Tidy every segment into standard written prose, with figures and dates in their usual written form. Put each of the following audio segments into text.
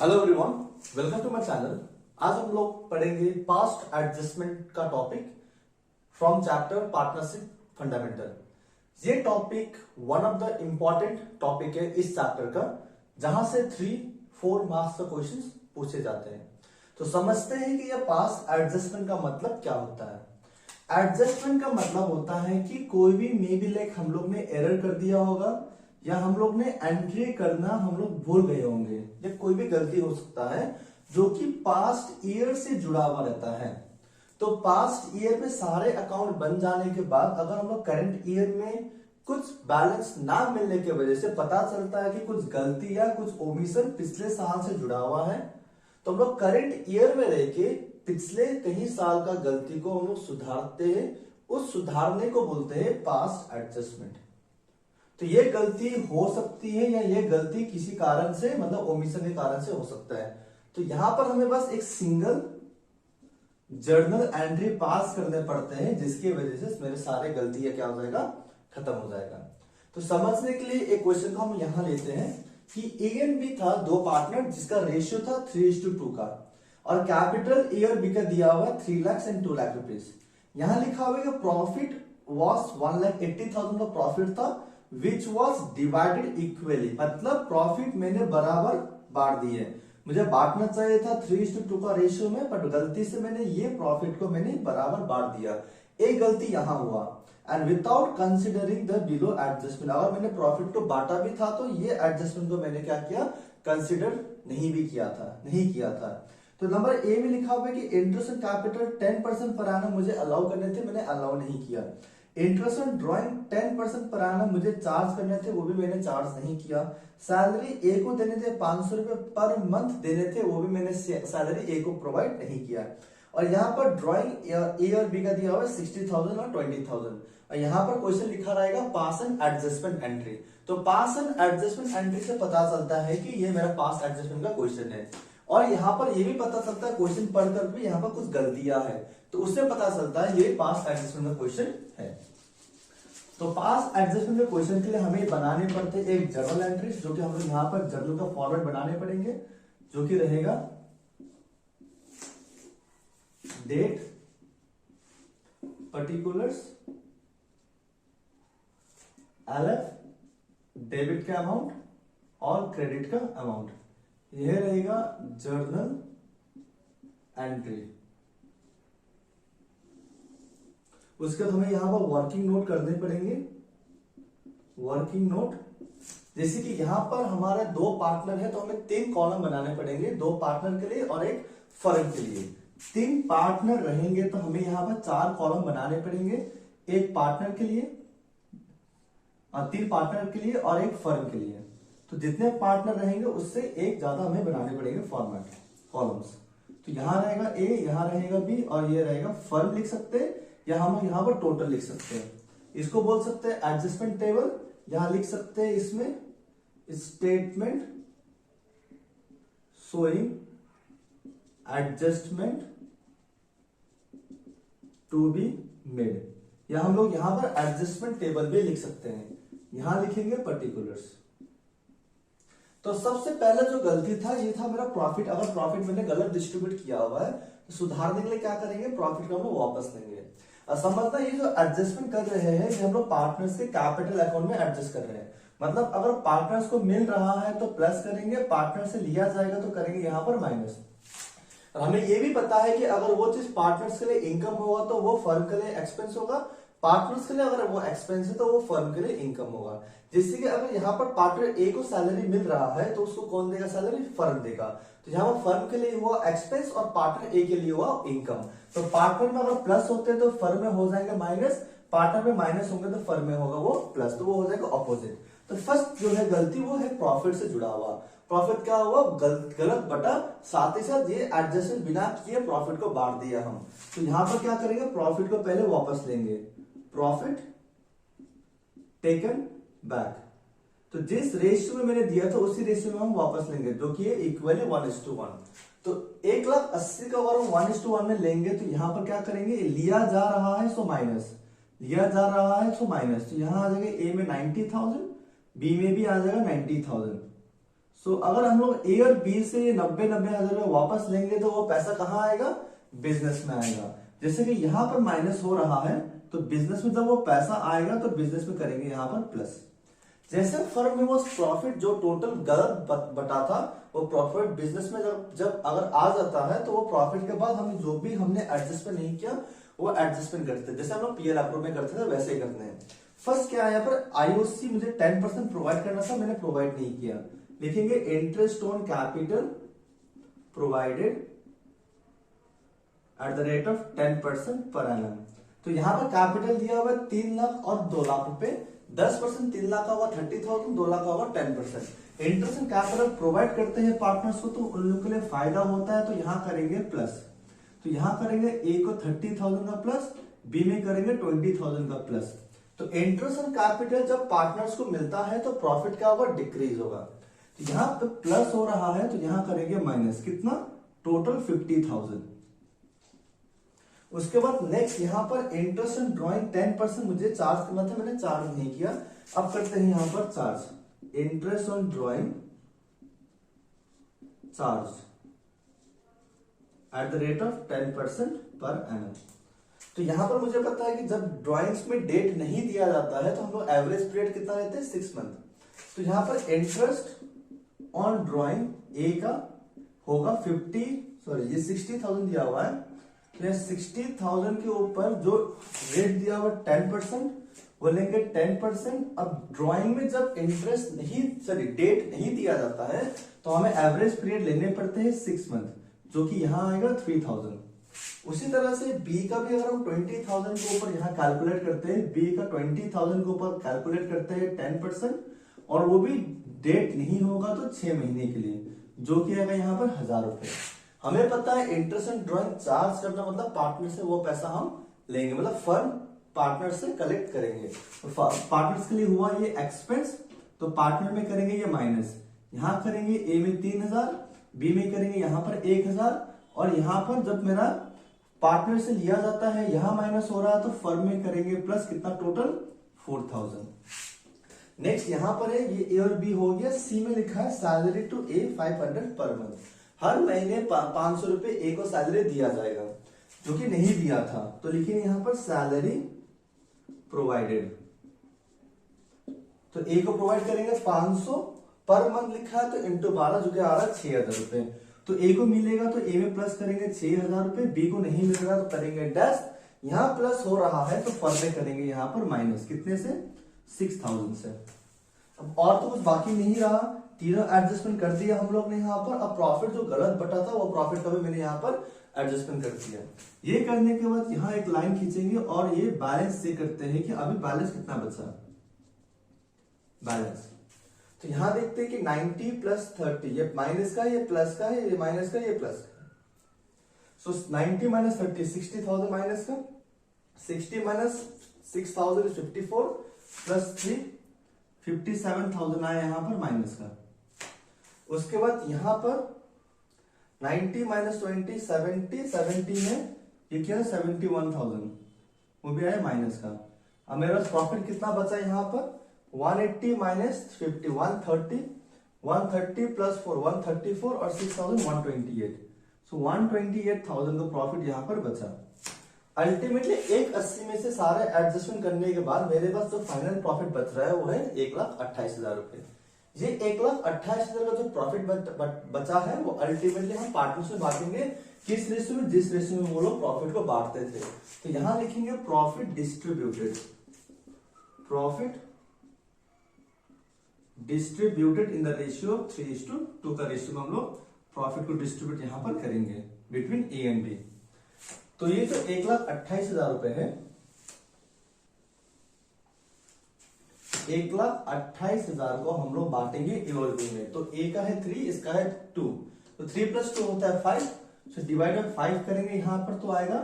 Hello everyone, welcome to my channel. आज हम लोग पढ़ेंगे पास्ट एडजस्टमेंट का topic from chapter partnership fundamental. ये topic one of the important topic है इस चैप्टर का, जहां से 3-4 मार्क्स का क्वेश्चंस पूछे जाते हैं। तो समझते हैं कि यह पास्ट एडजस्टमेंट का मतलब क्या होता है। एडजस्टमेंट का मतलब होता है कि कोई भी मे बी लाइक हम लोग ने एरर कर दिया होगा या हम लोग ने एंट्री करना हम लोग भूल गए होंगे या कोई भी गलती हो सकता है जो कि पास्ट ईयर से जुड़ा हुआ रहता है। तो पास्ट ईयर में सारे अकाउंट बन जाने के बाद अगर हम लोग करंट ईयर में कुछ बैलेंस ना मिलने की वजह से पता चलता है कि कुछ गलती या कुछ ओमिशन पिछले साल से जुड़ा हुआ है, तो हम लोग करंट ईयर में रह के पिछले कई साल का गलती को हम लोग सुधारते हैं। उस सुधारने को बोलते हैं पास्ट एडजस्टमेंट। तो ये गलती हो सकती है या ये गलती किसी कारण से मतलब ओमिशन के कारण से हो सकता है। तो यहां पर हमें बस एक सिंगल जर्नल एंट्री पास करने पड़ते हैं, जिसकी वजह से मेरे सारे गलतियां क्या हो जाएगा, खत्म हो जाएगा। तो समझने के लिए एक क्वेश्चन को हम यहां लेते हैं कि ए एंड बी था दो पार्टनर जिसका रेशियो था 3:2 का, और कैपिटल ए और बी का दिया हुआ 3 लाख एंड 2 लाख रुपीज। यहां लिखा हुआ है कि प्रॉफिट वॉज 1,80,000 का प्रॉफिट था विच वॉज डिवाइडेड इक्वली, मतलब प्रॉफिट मैंने बराबर बांट दिए। मुझे बांटना चाहिए था 3:2 का रेशियो में, बट गलती से मैंने ये प्रॉफिट को मैंने बराबर बांट दिया। एक गलती यहां हुआ। And without considering the below adjustment, अगर मैंने प्रॉफिट को बांटा भी था तो ये एडजस्टमेंट को मैंने क्या किया, कंसिडर नहीं किया था। तो नंबर ए में लिखा हुआ है कि interest and capital 10% per annum मुझे अलाउ करने थे, मैंने अलाउ नहीं किया। Interest on drawing 10% per annum मुझे चार्ज करने थे, वो भी मैंने चार्ज नहीं किया। सैलरी ए को देने थे 500 रुपए पर मंथ देने थे, वो भी मैंने सैलरी ए को प्रोवाइड नहीं किया। और यहाँ पर ड्राइंग ए और बी का दिया हुआ है 60,000 और 20,000। और यहाँ पर क्वेश्चन लिखा रहेगा पास एंड एडजस्टमेंट एंट्री। तो पास एंड एडजस्टमेंट एंट्री से पता चलता है कि ये मेरा पास एडजस्टमेंट का क्वेश्चन है। और यहाँ पर ये भी पता चलता है क्वेश्चन पढ़कर भी यहाँ पर कुछ गलतियां है, तो उससे पता चलता है ये पास एडजस्टमेंट का क्वेश्चन है। तो पास एडजस्टमेंट के क्वेश्चन के लिए हमें बनाने पड़ते एक जर्नल एंट्री, जो कि हम लोग यहाँ पर जर्नल का फॉर्मेट बनाने पड़ेंगे, जो कि रहेगा डेट, पर्टिकुलर्स, एलएफ, डेबिट का अमाउंट और क्रेडिट का अमाउंट। यह रहेगा जर्नल एंट्री। उसके बाद हमें यहां पर वर्किंग नोट करने पड़ेंगे। वर्किंग नोट जैसे कि यहां पर हमारे दो पार्टनर है, तो हमें 3 कॉलम बनाने पड़ेंगे, 2 पार्टनर के लिए और एक फर्म के लिए। 3 पार्टनर रहेंगे तो हमें यहां पर 4 कॉलम बनाने पड़ेंगे, एक पार्टनर के लिए और 3 पार्टनर के लिए और एक फर्म के लिए। तो जितने पार्टनर रहेंगे उससे एक ज्यादा हमें बनाने पड़ेंगे फॉर्मेट कॉलम्स। तो यहां रहेगा ए, यहां रहेगा बी और ये रहेगा फर्म लिख सकते हैं, या हम यहां पर टोटल लिख सकते हैं। इसको बोल सकते हैं एडजस्टमेंट टेबल, यहां लिख सकते हैं इसमें statement showing adjustment to be made, या हम लोग यहां पर एडजस्टमेंट टेबल भी लिख सकते हैं। यहां लिखेंगे पर्टिकुलर्स। तो सबसे पहले जो गलती था ये था मेरा प्रॉफिट। अगर प्रॉफिट मैंने गलत डिस्ट्रीब्यूट किया हुआ है तो सुधारने के लिए क्या करेंगे, प्रॉफिट को हम लोग वापस लेंगे। समझना ये जो एडजस्टमेंट कर रहे हैं ये हम लोग पार्टनर्स के कैपिटल अकाउंट में एडजस्ट कर रहे हैं। मतलब अगर पार्टनर्स को मिल रहा है तो प्लस करेंगे, पार्टनर से लिया जाएगा तो करेंगे यहाँ पर माइनस। और हमें ये भी पता है कि अगर वो चीज पार्टनर्स के लिए इनकम होगा तो वो फर्म के लिए एक्सपेंस होगा, पार्टनर्स के लिए अगर वो एक्सपेंस है तो वो फर्म के लिए इनकम होगा। जिससे कि अगर यहाँ पर पार्टनर ए को सैलरी मिल रहा है तो उसको कौन देगा, सैलरी फर्म देगा। तो यहाँ पर फर्म के लिए हुआ एक्सपेंस और पार्टनर ए के लिए हुआ इनकम। तो पार्टनर में अगर प्लस होते हैं तो फर्म में हो जाएंगे माइनस, पार्टनर में माइनस होंगे तो फर्म में होगा वो प्लस, तो वो हो जाएगा ऑपोजिट। तो फर्स्ट जो है गलती वो है प्रॉफिट से जुड़ा हुआ। प्रॉफिट क्या हुआ, गलत बटा, साथ ही साथ ये एडजस्टमेंट बिना किए प्रॉफिट को बांट दिया हम। तो यहां पर क्या करेंगे, प्रॉफिट को पहले वापस लेंगे, प्रॉफिट टेकन बैक। तो जिस रेशियो में मैंने दिया था उसी रेशियो में हम वापस लेंगे, जो कि इक्वली 1:1। तो 1,80,000 का अगर हम 1:1 में लेंगे तो यहां पर क्या करेंगे, लिया जा रहा है सो माइनस, लिया जा रहा है सो माइनस। तो यहां आ जाएगा ए में 90,000, बी में भी आ जाएगा 90,000, सो अगर हम लोग ए और बी से ये 90,000 रुपए वापस लेंगे तो वो पैसा कहाँ आएगा, बिजनेस में आएगा। जैसे कि यहाँ पर माइनस हो रहा है तो बिजनेस में जब वो पैसा आएगा तो बिजनेस में करेंगे यहाँ पर प्लस। जैसे फर्म में वो प्रॉफिट जो टोटल गलत बटा था वो प्रॉफिट बिजनेस में जब जब अगर आ जाता है तो वो प्रॉफिट के बाद हम जो भी हमने एडजस्टमेंट नहीं किया वो एडजस्टमेंट करते हैं, जैसे हम लोग पीएल अप्रूव में करते थे वैसे ही करते हैं। फर्स्ट क्या है यहाँ पर आईओसी मुझे 10% प्रोवाइड करना था, मैंने प्रोवाइड नहीं किया। लिखेंगे interest on capital provided at the rate of 10% per annum. तो यहाँ पर कैपिटल दिया हुआ है 3 लाख और 2 लाख रुपए, 10% 3 लाख का होगा 30,000, 2 लाख का होगा 10%। इंटरेस्ट ऑन कैपिटल प्रोवाइड करते हैं पार्टनर्स को तो उन लोगों के लिए फायदा होता है, तो यहाँ करेंगे प्लस। तो यहाँ करेंगे ए को 30,000 का प्लस, बी में करेंगे 20,000 का प्लस। तो इंटरेस्ट ऑन कैपिटल जब पार्टनर्स को मिलता है तो प्रॉफिट क्या होगा, डिक्रीज होगा। तो यहाँ पे प्लस हो रहा है तो यहाँ करेंगे माइनस, कितना, टोटल 50,000। उसके बाद नेक्स्ट यहाँ पर इंटरेस्ट ऑन ड्रॉइंग 10% मुझे चार्ज करना था, मैंने चार्ज नहीं किया। अब करते हैं यहाँ पर charge, interest on drawing charge at the rate of 10% per annum. तो यहां पर मुझे पता है कि जब ड्राइंग्स में डेट नहीं दिया जाता है तो हम लोग एवरेज पीरियड कितना लेते हैं, 6 मंथ। तो यहां पर इंटरेस्ट ऑन ड्राइंग ए का होगा 60,000 दिया हुआ है, तो 60,000 के ऊपर जो रेट दिया हुआ 10% वो लेंगे 10%। अब ड्राइंग में जब इंटरेस्ट नहीं डेट नहीं दिया जाता है तो हमें एवरेज पीरियड लेने पड़ते हैं 6 मंथ, जो कि यहां आएगा 3,000। उसी तरह से बी का भी अगर हम 20,000 के ऊपर यहाँ कैलकुलेट करते हैं, बी का 20,000 के ऊपर कैलकुलेट करते हैं 10%, और वो भी डेट नहीं होगा तो 6 महीने के लिए, जो कि आएगा यहाँ पर 1,000 रुपए। हमें पता है इंटरेस्ट एंड ड्रॉइंग चार्ज करना मतलब पार्टनर से वो पैसा हम लेंगे, मतलब फर्म पार्टनर से कलेक्ट करेंगे। तो पार्टनर्स के लिए हुआ ये एक्सपेंस, तो पार्टनर में करेंगे ये माइनस, यहाँ करेंगे ए में 3,000, बी में करेंगे यहाँ पर 1,000, और यहाँ पर जब मेरा पार्टनर से लिया जाता है यहां माइनस हो रहा है तो फर्म में करेंगे प्लस, कितना, टोटल 4,000। नेक्स्ट यहां पर है ये ए और बी हो गया। सी में लिखा है salary to A 500 per month, हर महीने 500 रुपए ए को सैलरी दिया जाएगा, जो कि नहीं दिया था, तो लिखिए यहां पर सैलरी प्रोवाइडेड। तो ए को प्रोवाइड करेंगे 500 पर मंथ लिखा है तो इंटू 12, जो कि आ रहा है 6,000 रुपए। तो ए को मिलेगा तो ए में प्लस करेंगे 6,000 रुपए, बी को नहीं मिल रहा तो करेंगे डैश, यहां प्लस हो रहा है तो फर्म में करेंगे यहां पर माइनस, कितने से, 6,000 से। अब और तो कुछ बाकी नहीं रहा, तीनों एडजस्टमेंट कर दिया हम लोग ने यहाँ पर। अब प्रॉफिट जो गलत बटा था वो प्रॉफिट का भी मैंने यहाँ पर एडजस्टमेंट कर दिया। ये करने के बाद यहाँ एक लाइन खींचेंगे और ये बैलेंस से करते हैं कि अभी बैलेंस कितना बचा, बैलेंस। तो यहां देखते हैं कि 90 प्लस 30, ये माइनस का, ये प्लस का है, ये माइनस का, ये प्लस का। सो 90 माइनस 30, 60,000 माइनस का, 60 माइनस 6,000 इज 54 प्लस 3, 57,000 आया यहां पर माइनस का। उसके बाद यहां पर 90 माइनस 20, 70 में ये क्या है 71,000, वो भी आया माइनस का। अब मेरे पास प्रॉफिट कितना बचा यहां पर, 180 माइनस 50, 130 प्लस 4, 134 और 6,000 128। सो 128,000 का प्रॉफिट यहां पर बचा। अल्टीमेटली 180 में से सारे एडजस्टमेंट करने के बाद मेरे पास जो फाइनल प्रॉफिट बच रहा है वो है 1,28,000 रुपए। ये 1,28,000 का जो प्रॉफिट बचा है वो अल्टीमेटली हम पार्टनर्स में बांटेंगे, किस रेशियो में, जिस रेशियो में वो लोग प्रॉफिट को बांटते थे। तो यहां लिखेंगे profit distributed, profit distributed in the ratio 3:2 का रेशियो में हम लोग प्रॉफिट को डिस्ट्रीब्यूट यहां पर करेंगे बिटवीन ए एंड बी। तो ये जो 1,28,000 रुपए है, 1,28,000 को हम लोग बांटेंगे ए और बी में। तो ए का है 3, इसका है 2, तो 3 + 2 होता है 5, तो डिवाइड बाय 5 करेंगे यहां पर तो आएगा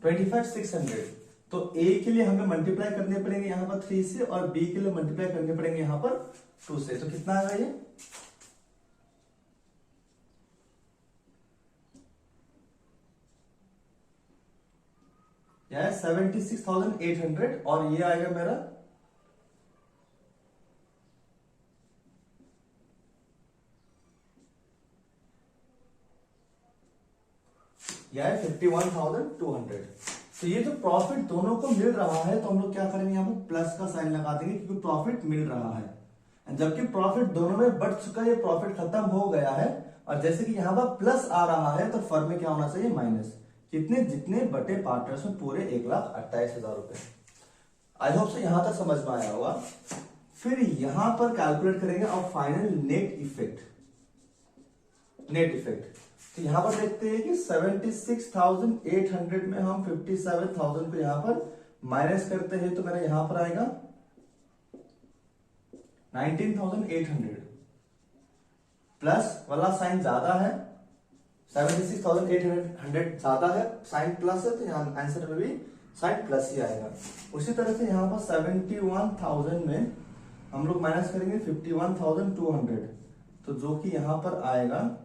25,600। तो ए के लिए हमें मल्टीप्लाई करने पड़ेंगे यहां पर 3 से, और बी के लिए मल्टीप्लाई करने पड़ेंगे यहां पर 2 से। तो कितना आएगा ये, यह 76,800, और ये आएगा मेरा यह है 51,200। तो ये जो प्रॉफिट दोनों को मिल रहा है तो हम लोग क्या करेंगे, यहाँ पर प्लस का साइन लगा देंगे क्योंकि प्रॉफिट मिल रहा है। जबकि प्रॉफिट दोनों में बढ़ चुका है, ये प्रॉफिट खत्म हो गया है, और जैसे कि यहाँ पर प्लस आ रहा है तो फर्म में क्या होना चाहिए, माइनस। कितने, जितने बटे पार्टनर्स में पूरे 1,28,000 रुपए। आई होप से यहां तक समझ में आया होगा। फिर यहां पर कैलकुलेट करेंगे और final net effect. Net effect तो यहां पर देखते हैं कि 76,800 में हम 57,000 को यहां पर माइनस करते हैं तो मेरा यहां पर आएगा 19,800। प्लस वाला साइन ज्यादा है, 76,800 ज्यादा है, साइन प्लस है, तो यहाँ आंसर में भी साइन प्लस ही आएगा। उसी तरह से यहाँ पर 71,000 में हम लोग माइनस करेंगे 51,200, तो जो कि यहाँ पर आएगा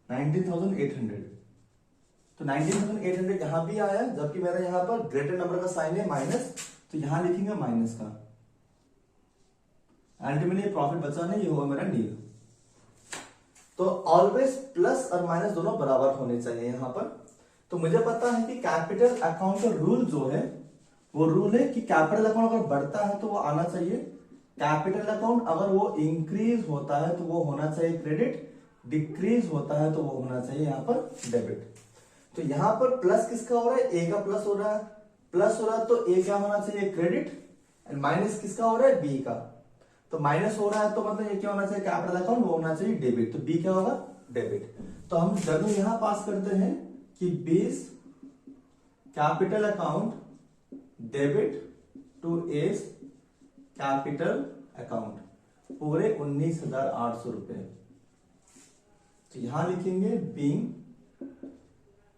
19,800। तो 19,800 यहां भी आया, जबकि मेरा यहाँ पर ग्रेटर नंबर का साइन है माइनस, तो यहां लिखेंगे माइनस का। अल्टीमेटली प्रॉफिट बचा नहीं, ये होगा मेरा नील। तो ऑलवेज प्लस और माइनस दोनों बराबर होने चाहिए यहां पर। तो मुझे पता है कि कैपिटल अकाउंट का रूल जो है वो रूल है कि कैपिटल अकाउंट अगर बढ़ता है तो वो आना चाहिए कैपिटल अकाउंट, अगर वो इंक्रीज होता है तो वो होना चाहिए क्रेडिट, डिक्रीज होता है तो वो होना चाहिए यहाँ पर डेबिट। तो यहाँ पर प्लस किसका हो रहा है, ए का प्लस हो रहा है, प्लस हो रहा है तो ए क्या होना चाहिए, क्रेडिट, एंड माइनस किसका हो रहा है, बी का। तो माइनस हो रहा है तो मतलब ये क्या होना चाहिए, कैपिटल अकाउंट, वो होना चाहिए डेबिट, तो बी क्या होगा, डेबिट। तो हम जरूर यहां पास करते हैं कि 20 capital account debit to S capital account पूरे 19,800 रुपए। तो यहां लिखेंगे being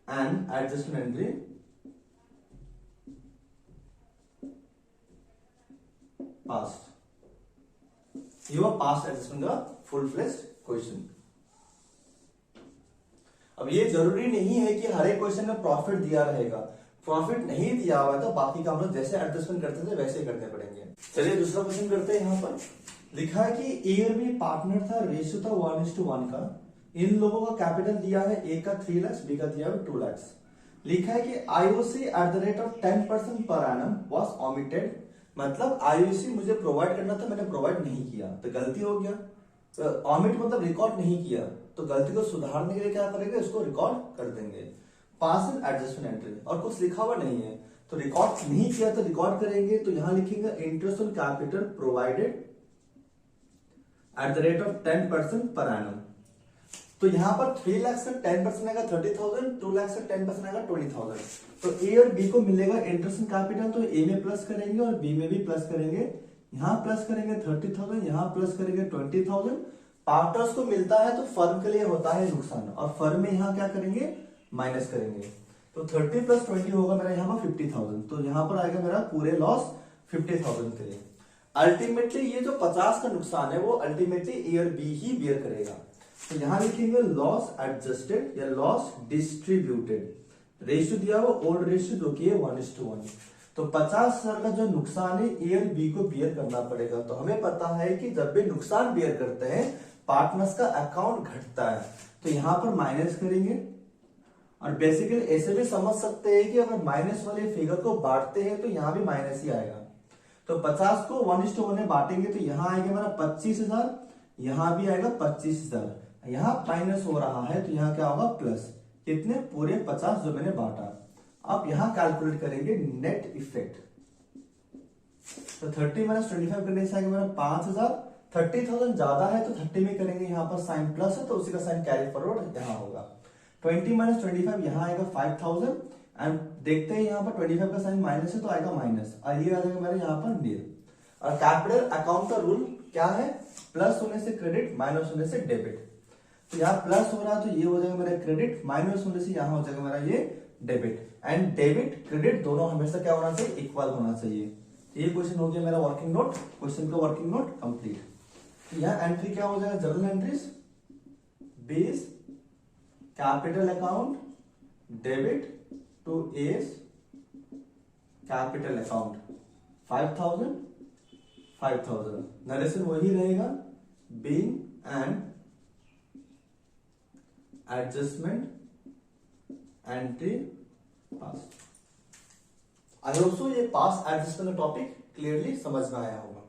an adjustment entry passed. ये हुआ पास्ट एडजस्टमेंट का फुल फ्लेज्ड क्वेश्चन। अब ये जरूरी नहीं है कि हर एक क्वेश्चन में प्रॉफिट दिया रहेगा, प्रॉफिट नहीं दिया हुआ है तो बाकी काम लोग जैसे एडजस्टमेंट करते थे वैसे ही करने पड़ेंगे। चलिए दूसरा क्वेश्चन करते हैं। यहाँ पर लिखा है कि ए और बी पार्टनर था, रेशियो था 1:1 का। इन लोगों का कैपिटल दिया है, ए का 3 लाख, बी का दिया है 2 लाख। लिखा है कि IOC at the rate of 10% per annum was omitted, मतलब आईओसी मुझे प्रोवाइड करना था, मैंने प्रोवाइड नहीं किया तो गलती हो गया। तो ऑमिट मतलब रिकॉर्ड नहीं किया, तो गलती को सुधारने के लिए क्या करेंगे, इसको रिकॉर्ड कर देंगे। पास इन एडजस्टमेंट एंट्री, और कुछ लिखा हुआ नहीं है तो रिकॉर्ड नहीं किया तो रिकॉर्ड करेंगे। तो यहां लिखेंगे interest on capital provided at the rate of 10% per annum. तो यहां पर 3 लाख से 10% आएगा 30,000, 2 लाख से 10% आएगा 20,000। तो ए और बी को मिलेगा इंटरेस्ट इन कैपिटल, तो ए में प्लस करेंगे और बी में भी प्लस करेंगे। यहां प्लस करेंगे 30,000, यहां प्लस करेंगे 20,000। पार्टनर्स को मिलता है तो फर्म के लिए होता है नुकसान, और फर्म में यहां क्या करेंगे, माइनस करेंगे। तो 30 + 20 होगा मेरा यहाँ पर 50,000, तो यहां पर आएगा मेरा पूरे लॉस 50,000 के लिए। अल्टीमेटली ये जो 50 का नुकसान है वो अल्टीमेटली ए और बी ही बियर करेगा। तो यहां लिखेंगे लॉस एडजस्टेड या लॉस डिस्ट्रीब्यूटेड। रेशियो दिया हुआ ओल्ड रेशियो जो कि है 1:1। तो 50,000 का जो नुकसान है ए और बी को बियर करना पड़ेगा। तो हमें पता है कि जब भी नुकसान बियर करते हैं पार्टनर्स का अकाउंट घटता है, तो यहां पर माइनस करेंगे। और बेसिकली ऐसे भी समझ सकते हैं कि अगर माइनस वाले फिगर को बांटते हैं तो यहां भी माइनस ही आएगा। तो 50 को 1:1 में बांटेंगे तो यहां आएगा मेरा 25,000, यहां भी आएगा 25,000। यहां माइनस हो रहा है तो यहां क्या होगा, प्लस। कितने, पूरे 50 जो मैंने बांटा। अब यहां कैलकुलेट करेंगे नेट इफेक्ट। तो 30 - 25 करने से आएगा मेरा 5,000। 30,000 ज्यादा है तो 30 में करेंगे, यहां पर साइन प्लस है तो उसी का साइन कैरी फॉरवर्ड यहां होगा। 20 - 25 यहां आएगा 5,000, एंड देखते हैं यहां पर 25 का साइन माइनस है तो आएगा माइनस, और ये आ जाएगा मेरा यहां पर नील। और कैपिटल अकाउंट का रूल क्या है, प्लस होने से क्रेडिट, माइनस होने से डेबिट। तो यहाँ प्लस हो रहा है तो ये हो जाएगा मेरा क्रेडिट, माइनस होने से यहाँ हो जाएगा मेरा ये डेबिट। एंड डेबिट क्रेडिट दोनों हमेशा क्या होना चाहिए, इक्वल होना चाहिए। ये क्वेश्चन हो गया मेरा वर्किंग नोट, क्वेश्चन का वर्किंग नोट कंप्लीट। तो यहाँ एंट्री क्या हो जाएगा, journal entries, B's capital account debit to S capital account 5,000 5,000। Narration वही रहेगा, being and adjustment entry passed. I hope so ये पास्ट एडजस्टमेंट का टॉपिक क्लियरली समझ में आया होगा।